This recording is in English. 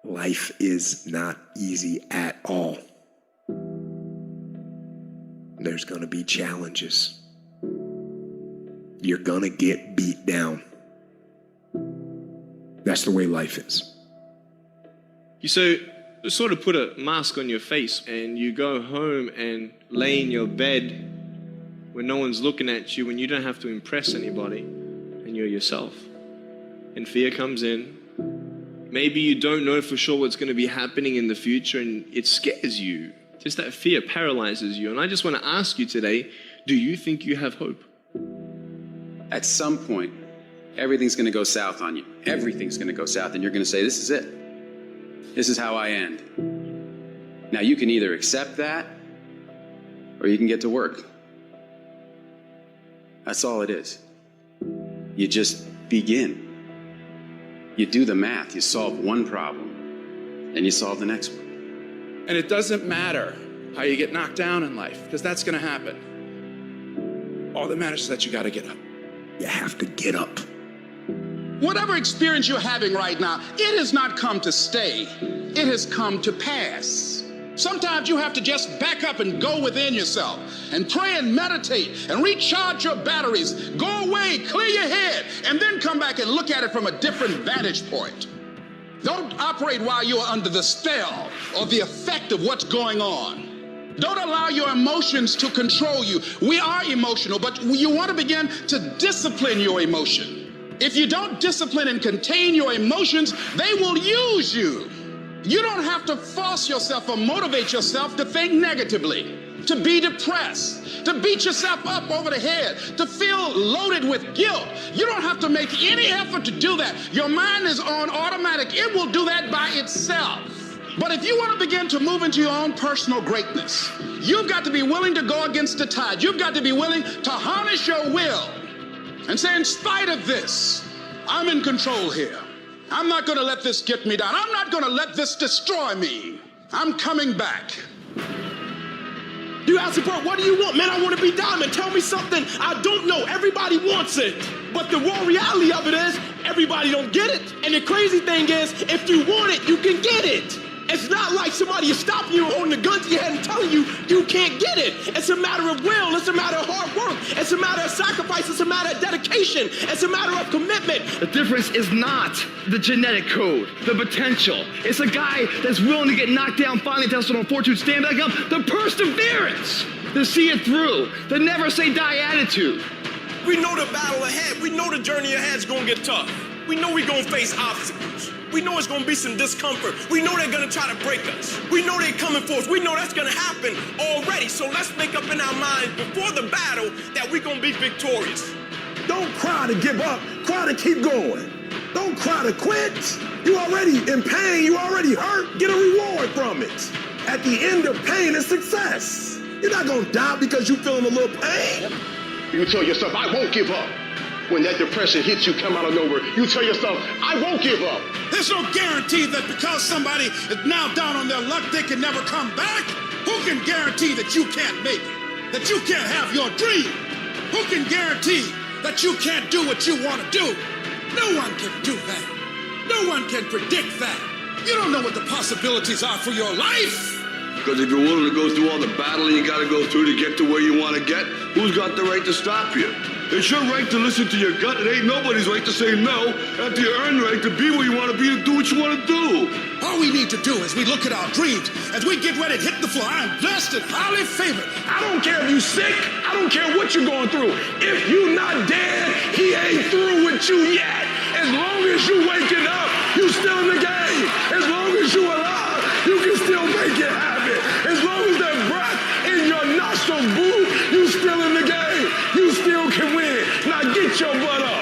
Life is not easy at all. There's gonna be challenges. You're gonna get beat down. That's the way life is. You sort of put a mask on your face and you go home and lay in your bed when no one's looking at you, when you don't have to impress anybody, and you're yourself. And fear comes in. Maybe you don't know for sure what's going to be happening in the future, and it scares you. Just that fear paralyzes you. And I just want to ask you today, do you think you have hope? At some point, everything's going to go south on you. Everything's going to go south, and you're going to say, this is it. This is how I end. Now, you can either accept that, or you can get to work. That's all it is. You just begin. You do the math. You solve one problem, and you solve the next one. And it doesn't matter how you get knocked down in life, because that's going to happen. All that matters is that you got to get up. You have to get up. Whatever experience you're having right now, it has not come to stay. It has come to pass. Sometimes you have to just back up and go within yourself and pray and meditate and recharge your batteries. Go away, clear your head, and then come back and look at it from a different vantage point. Don't operate while you're under the spell or the effect of what's going on. Don't allow your emotions to control you. We are emotional, but you want to begin to discipline your emotion. If you don't discipline and contain your emotions, they will use you. You don't have to force yourself or motivate yourself to think negatively, to be depressed, to beat yourself up over the head, to feel loaded with guilt. You don't have to make any effort to do that. Your mind is on automatic. It will do that by itself. But if you want to begin to move into your own personal greatness, you've got to be willing to go against the tide. You've got to be willing to harness your will and say, in spite of this, I'm in control here. I'm not going to let this get me down. I'm not going to let this destroy me. I'm coming back. You ask bro, what do you want? Man, I want to be diamond. Tell me something I don't know. Everybody wants it. But the raw reality of it is everybody don't get it. And the crazy thing is, if you want it, you can get it. It's not like somebody is stopping you, holding a gun to your head and telling you you can't get it. It's a matter of will. It's a matter of hard work. It's a matter of sacrifice. It's a matter of dedication. It's a matter of commitment. The difference is not the genetic code, the potential. It's a guy that's willing to get knocked down, finally tested on fortune, stand back up. The perseverance to see it through. The never say die attitude. We know the battle ahead. We know the journey ahead is going to get tough. We know we're going to face obstacles. We know it's going to be some discomfort. We know they're going to try to break us. We know they're coming for us. We know that's going to happen already. So let's make up in our minds before the battle that we're going to be victorious. Don't cry to give up. Cry to keep going. Don't cry to quit. You already in pain. You already hurt. Get a reward from it. At the end of pain is success. You're not going to die because you're feeling a little pain. You tell yourself, I won't give up. When that depression hits you, come out of nowhere, you tell yourself, I won't give up. There's no guarantee that because somebody is now down on their luck, they can never come back. Who can guarantee that you can't make it? That you can't have your dream? Who can guarantee that you can't do what you want to do? No one can do that. No one can predict that. You don't know what the possibilities are for your life. Because if you're willing to go through all the battling you got to go through to get to where you want to get, who's got the right to stop you? It's your right to listen to your gut. It ain't nobody's right to say no. After you earn the right to be where you want to be, to do what you want to do. All we need to do is we look at our dreams, as we get ready to hit the floor. I'm blessed and highly favored. I don't care if you're sick. I don't care what you're going through. If you're not dead, he ain't through with you yet. As long as you waking up, you still in the game. As long as you alive, you can still make it happen. As long as that breath in your nostrils, boo, you still in the game. You still can win. Now get your butt up.